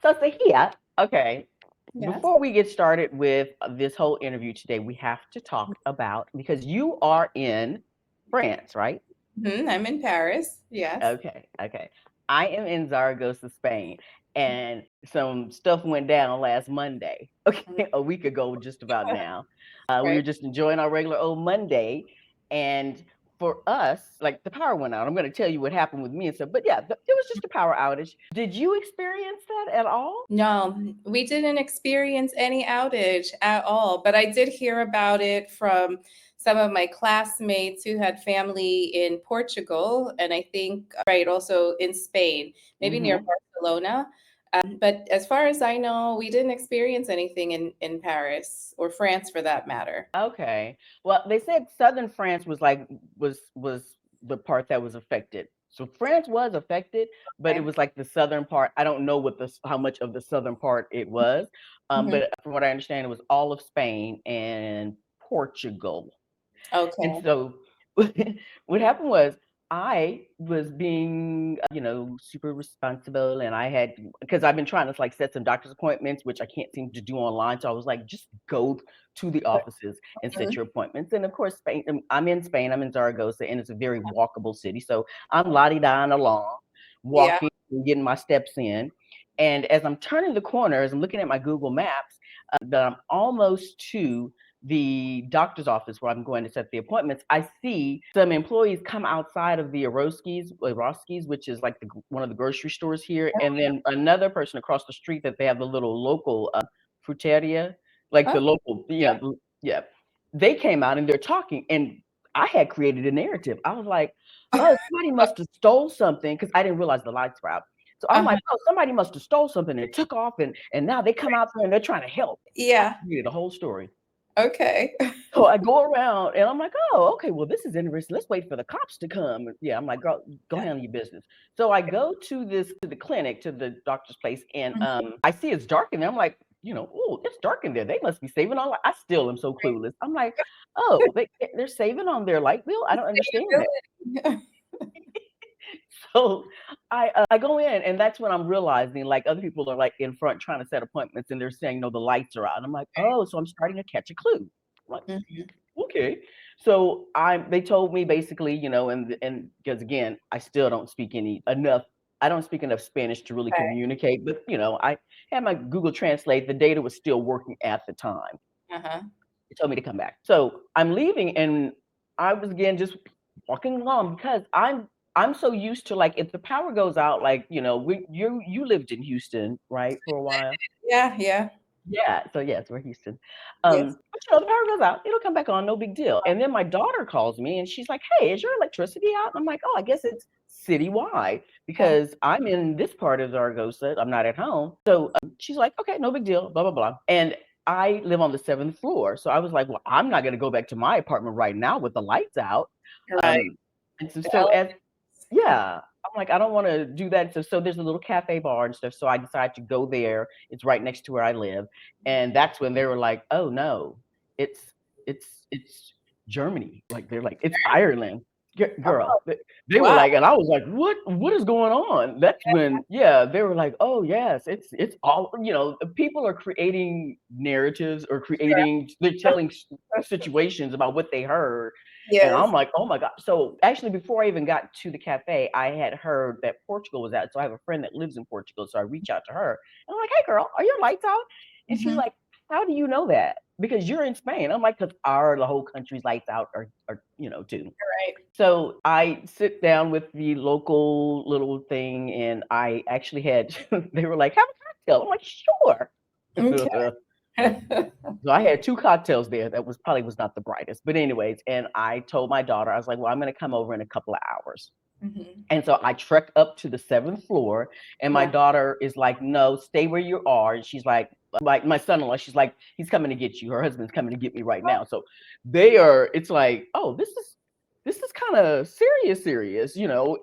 So Sahia, okay, Yes. before we get started with this whole interview today, we have to talk about because you are in France, right? I'm in Paris. Yes. Okay. I am in Zaragoza, Spain, and some stuff went down last Monday. Mhm. Okay, a week ago, just about now. We Right. were just enjoying our regular old Monday, and for us, like the power went out. I'm going to tell you what happened with me and stuff, but yeah, it was just a power outage. Did you experience that at all? No, we didn't experience any outage at all, but I did hear about it from some of my classmates who had family in Portugal, and I think, right, also in Spain, maybe near Hmm. Barcelona. But as far as I know, we didn't experience anything in Paris or France for that matter. Okay. Well, they said southern France was like was the part that was affected. So France was affected, but it Okay. was like the southern part. I don't know what the how much of the southern part it was, Mhm. but from what I understand, it was all of Spain and Portugal. And Okay. so what happened was I was being, super responsible and I had because I've been trying to like set some doctor's appointments, which I can't seem to do online. So I was like, just go to the offices and set Mhm. your appointments. And of course, Spain, I'm in Spain, I'm in Zaragoza, and it's a very walkable city. So I'm lottie-dying along, Yeah. walking and getting my steps in. And as I'm turning the corner, as I'm looking at my Google Maps, that I'm almost to the doctor's office where I'm going to set the appointments, I see some employees come outside of the Eroski's, which is like one of the grocery stores here, and then another person across the street that they have the little local fruteria, like Oh, the local, yeah. yeah. They came out and they're talking, and I had created a narrative. I was like, "Oh, somebody must have stole something," because I didn't realize the lights were out. So I'm Uh-huh. like, "Oh, somebody must have stole something and took off, and now they come out there and they're trying to help." I Yeah. created a whole story. Okay. So I go around and I'm like, oh, okay, well, this is interesting. Let's wait for the cops to come. Yeah, I'm like, girl, go Yeah. handle your business. So I go to the clinic, to the doctor's place, and Mhm. I see it's dark in there. I'm like, oh, it's dark in there. They must be saving on. I still am so clueless. I'm like, oh, they're saving on their light bill. I don't understand that. Sustainability. So I go in, and that's when I'm realizing like other people are like in front trying to set appointments, and they're saying no, the lights are out. And I'm like, oh, so I'm starting to catch a clue. I'm like, Mhm. okay. So they told me basically, and because again, I still don't speak enough. I don't speak enough Spanish to really Okay. communicate, but I had my Google Translate. The data was still working at the time. Uh-huh. It told me to come back. So I'm leaving, and I was again just walking along because I'm so used to like if the power goes out, like you lived in Houston, right, for a while. Yeah, yeah. Yeah, so yes, we're Houston. Yes. But the power goes out, it'll come back on, no big deal. And then my daughter calls me and she's like, "Hey, is your electricity out?" And I'm like, "Oh, I guess it's citywide Uh, because I'm in this part of Zaragoza. I'm not at home." So she's like, "Okay, no big deal, blah blah blah." And I live on the seventh floor, so I was like, "Well, I'm not going to go back to my apartment right now with the lights out." right. Um, and so, The so as elements. yeah, I'm like, I don't want to do that. So there's a little cafe bar and stuff. So I decided to go there. It's right next to where I live. And that's when they were like, oh no, it's it's Germany. Like they're like, it's Ireland. Girl, Oh, they were wow. like, and I was like, what is going on? That's when, yeah, they were like, oh yes, it's all, people are creating narratives or they're telling situations about what they heard, and Yes. I'm like, oh my God. So actually, before I even got to the cafe, I had heard that Portugal was out. So I have a friend that lives in Portugal. So I reach out to her and I'm like, hey girl, are your lights out? And she's Mhm. like, how do you know that? Because you're in Spain. I'm like, because the whole country's lights out are too. Right. So I sit down with the local little thing and I actually had, they were like, have a cocktail. I'm like, Okay. sure. So I had two cocktails there. That was not the brightest, but anyways. And I told my daughter, I was like, "Well, I'm going to come over in a couple of hours." Mhm. And so I trekked up to the seventh floor, and my Yeah. daughter is like, "No, stay where you are." And she's like my son-in-law, she's like, "He's coming to get you. Her husband's coming to get me right now." So they are. It's like, oh, this is kind of serious.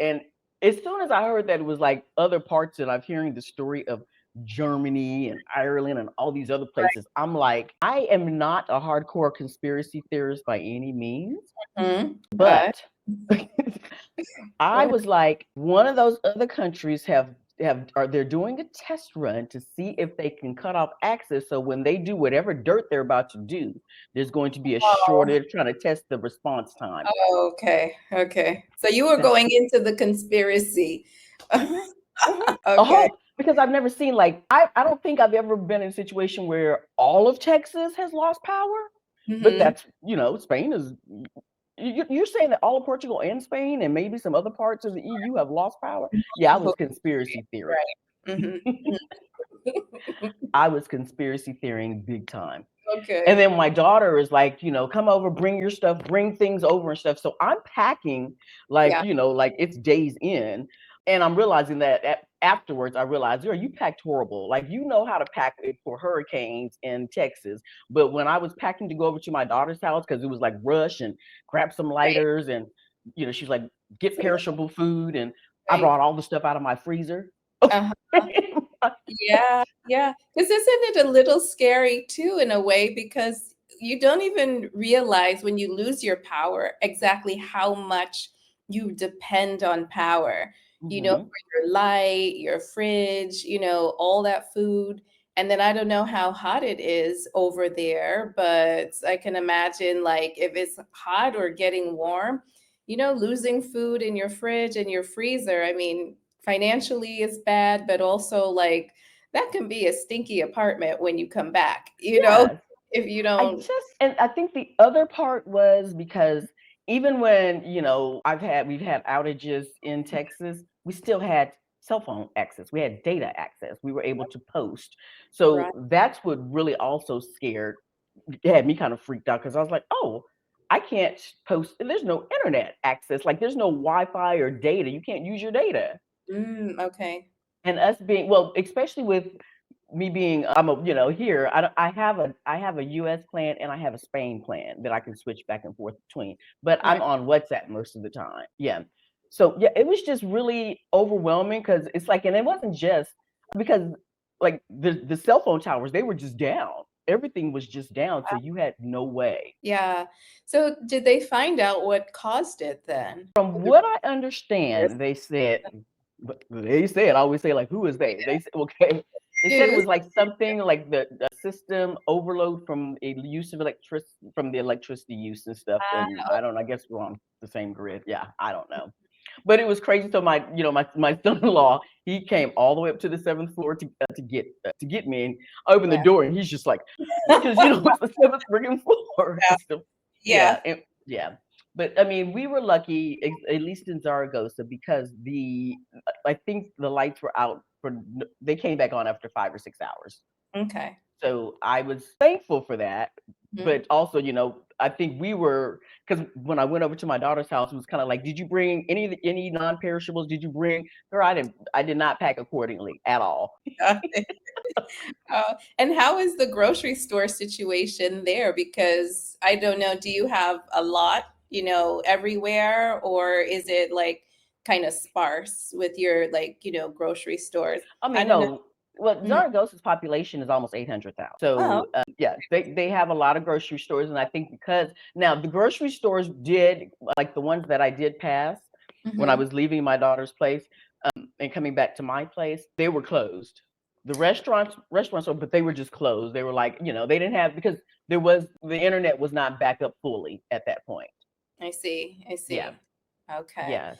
And as soon as I heard that it was like other parts, and I'm hearing the story of Germany and Ireland and all these other places, I'm like, I am not a hardcore conspiracy theorist by any means, Mhm. Okay. but I was like, one of those other countries have they're doing a test run to see if they can cut off access. So when they do whatever dirt they're about to do, there's going to be a Oh, shortage trying to test the response time. oh, okay. Okay. So you were That's going into the conspiracy. hmm hmm a Okay. whole because I've never seen like I don't think I've ever been in a situation where all of Texas has lost power. But Hmm. that's Spain is you're saying that all of Portugal and Spain and maybe some other parts of the EU have lost power? Yeah, I was conspiracy theory. Right. Hmm. I was conspiracy theorying big time. And Okay. then my daughter is like, come over, bring your stuff, bring things over and stuff. So I'm packing like, Yeah. like it's days in. And I'm realizing that afterwards, I realized, girl, you packed horrible. Like, you know how to pack it for hurricanes in Texas. But when I was packing to go over to my daughter's house, because it was like rush and grab some Right. lighters and, she's like, get Some- perishable food. And I Right. brought all the stuff out of my freezer. Uh-huh. Yeah, yeah. Because isn't it a little scary too, in a way, because you don't even realize when you lose your power exactly how much you depend on power, Mhm. for your light, your fridge, all that food. And then I don't know how hot it is over there, but I can imagine like if it's hot or getting warm, losing food in your fridge and your freezer. I mean, financially is bad, but also like that can be a stinky apartment when you come back, Yes. if you I don't. just and I think the other part was because even when, we've had outages in Texas, we still had cell phone access. We had data access. We were able to post. So Right. that's what really also had me kind of freaked out because I was like, oh, I can't post. There's no internet access. Like there's no Wi-Fi or data. You can't use your data. Okay. And us being especially with me being I'm a here I have a US plan and I have a Spain plan that I can switch back and forth between, but Right. I'm on WhatsApp most of the time. Yeah. So yeah, it was just really overwhelming because it's like, and it wasn't just because like the cell phone towers, they were just down. Everything was just down, so you had no way. Yeah. So did they find out what caused it then? From what I understand, I always say, like, who is they? They said, okay. They said it News. was like something like the system overload from a use of electricity from the electricity use and stuff. And I don't know, I guess we're on the same grid. Yeah, I don't know. But it was crazy. So my son-in-law, he came all the way up to the seventh floor to get me, and I opened the Yeah. door, and he's just like, because it's the seventh freaking floor Yeah. and stuff. Yeah. Yeah. But I mean, we were lucky, at least in Zaragoza, because I think the lights were out they came back on after 5 or 6 hours. Okay. So I was thankful for that. Mhm. But also, I think we were because when I went over to my daughter's house, it was kind of like, did you bring any non-perishables? Did you bring? Girl, I did not pack accordingly at all. Got it. And how is the grocery store situation there? Because I don't know, do you have a lot, everywhere, or is it like kind of sparse with your like, grocery stores? I I mean, don't know. no. Well, Mhm. Zaragoza's population is almost 800,000. Oh, So, yeah, they have a lot of grocery stores, and I think because now the grocery stores did like the ones that I did pass when I hmm. was leaving my daughter's place and coming back to my place, they were closed. The restaurants, but they were just closed. They were like, they didn't have because the internet was not back up fully at that point. I see. I Yeah. see. Okay. Yes.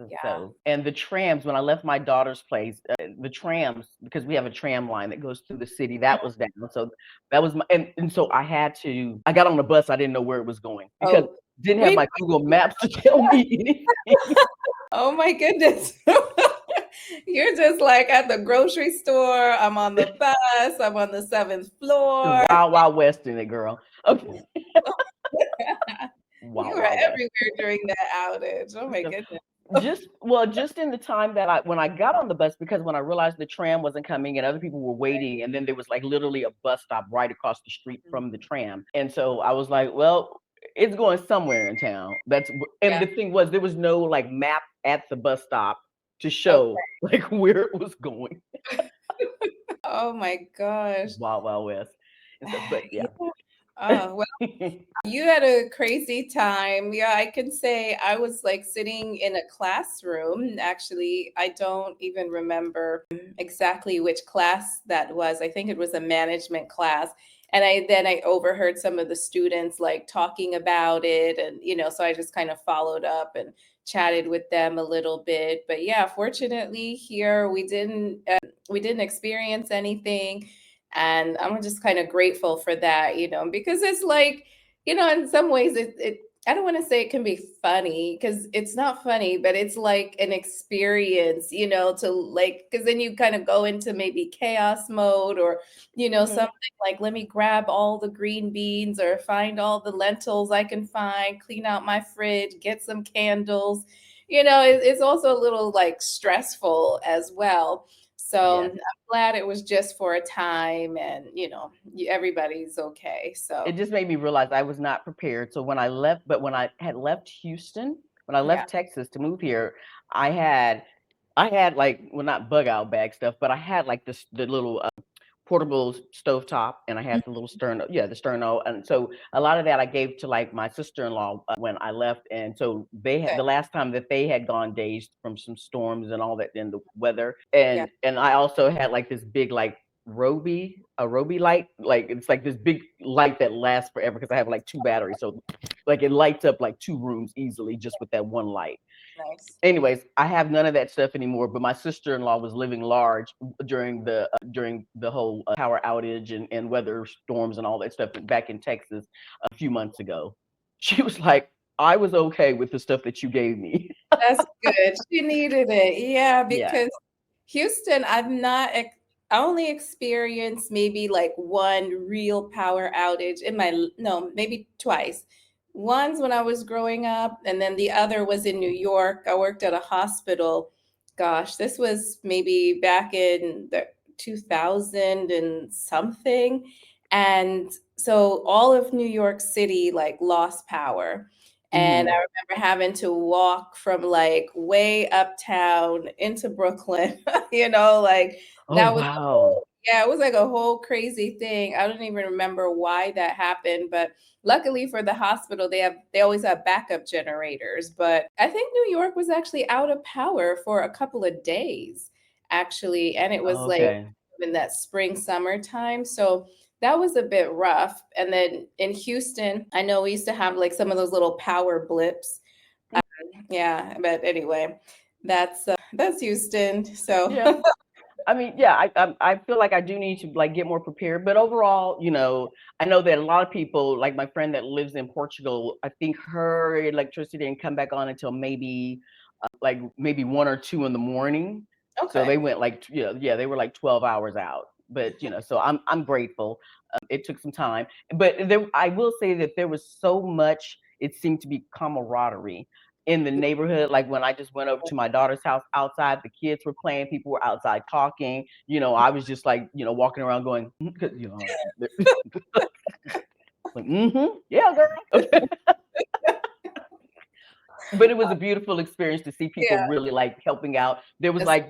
Yeah. So, and the trams, when I left my daughter's place, the trams, because we have a tram line that goes through the city, that was down. So that was and so I got on the bus, I didn't know where it was going because Oh, didn't have wait. my Google Maps to tell me anything. Oh my goodness. You're just like at the grocery store. I'm on the bus. I'm on the seventh The floor. wild, wild west in it, girl. Okay. You Wild, were wild west. everywhere during that outage. Oh my So goodness. just in the time that when I got on the bus, because when I realized the tram wasn't coming and other people were waiting, and then there was like literally a bus stop right across the street from the tram, and so I was like, well, it's going somewhere in town. And Yeah. the thing was, there was no like map at the bus stop to Okay. show like where it was going. Oh my gosh. Wild, wild west. And so, but yeah, Yeah. Oh, well, you had a crazy time. Yeah, I can say I was like sitting in a classroom. Actually, I don't even remember exactly which class that was. I think it was a management class. And I overheard some of the students like talking about it, and so I just kind of followed up and chatted with them a little bit. But yeah, fortunately here we didn't experience anything, and I'm just kind of grateful for that, because it's like, in some ways it I don't want to say it can be funny, because it's not funny, but it's like an experience, to like, because then you kind of go into maybe chaos mode, or Mhm. something like, let me grab all the green beans or find all the lentils I can find, clean out my fridge, get some candles. It's also a little like stressful as well. So Yes. I'm glad it was just for a time, and everybody's okay. It So just made me realize I was not prepared. So when I left, but when I had left Houston, when I yeah. left Texas to move here, I had I had like, well, not bug out bag stuff, but I had like this the little portable stovetop, and I had the little sterno, yeah, the sterno, and so a lot of that I gave to like my sister-in-law when I left, and so they had Okay. the last time that they had gone dazed from some storms and all that in the weather, Yeah. and I also had like this big like Roby light, like it's like this big light that lasts forever because I have like two batteries, so like it lights up like two rooms easily just with that one light. Nice. Anyways, I have none of that stuff anymore. But my sister-in-law was living large during the whole power outage and weather storms and all that stuff back in Texas a few months ago. She was like, "I was okay with the stuff that you gave me." That's good. She needed it. Yeah, Yeah. because Houston, I only experienced maybe like one real power outage in no, maybe twice. One's when I was growing up, and then the other was in New York. I worked at a hospital. Gosh, this was maybe back in the 2000 and something. And so all of New York City like lost power. And I Hmm. remember having to walk from like way uptown into Brooklyn, like Oh that was wow. yeah, it was like a whole crazy thing. I don't even remember why that happened, but luckily for the hospital, they always have backup generators. But I think New York was actually out of power for a couple of days, actually, and it was like Okay. in that spring summertime. So that was a bit rough. And then in Houston, I know we used to have like some of those little power blips. Yeah, but anyway, that's Houston. So Yeah. I mean, yeah, I feel like I do need to like get more prepared, but overall, I know that a lot of people, like my friend that lives in Portugal, I think her electricity didn't come back on until maybe 1 or 2 in the morning. So okay. they went like, yeah, they were like 12 hours out. But so I'm grateful. It took some time, but I will say that there was so much. It seemed to be camaraderie in the neighborhood. Like when I just went over to my daughter's house outside, the kids were playing, people were outside talking. I was just like, walking around going, like, yeah, girl. But it was a beautiful experience to see people Yeah, really like helping out. There was that's like,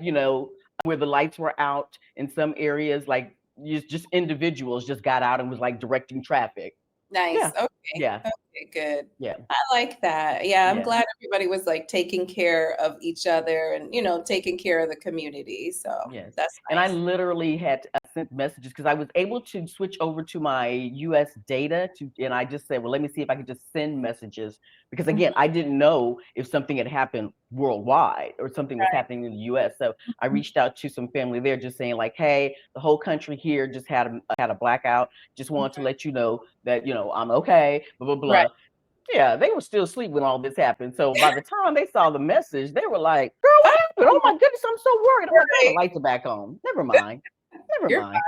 where the lights were out in some areas, like just individuals just got out and was like directing traffic. nice. Yeah. Okay. Yeah. Okay, good. Yeah. I like that. Yeah, I'm Yeah. glad everybody was like taking care of each other and, taking care of the community. So Yes. that's And I nice. literally had sent messages because I was able to switch over to my US data and I just said, well, let me see if I could just send messages because again, Mhm. I didn't know if something had happened worldwide or something was Right. happening in the US. So I Mhm. reached out to some family there just saying like, hey, the whole country here just had a blackout. Just wanted to let you know that, I'm okay, blah, blah, Right. blah. Yeah, they were still asleep when all this happened. So by the time they saw the message, they were like, "Girl, what happened? Oh Oh, my goodness, I'm so worried." I'm like, "Girl, the right. lights are back on. Never mind. Never You're mind."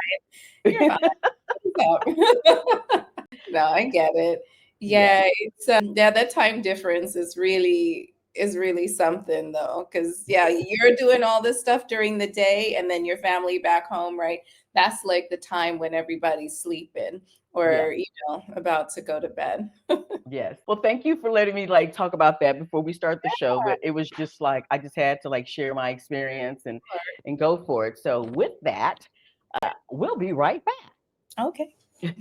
You're fine. No, I get it. Yeah. Yeah, it's yeah, that time difference is really something though, because yeah, you're doing all this stuff during the day, and then your family back home, right? That's like the time when everybody's sleeping Yeah. or about to go to bed. Yes. Well, thank you for letting me like talk about that before we start the show. But it was just like I just had to like share my experience and go for it. So with that, we'll be right Okay. back.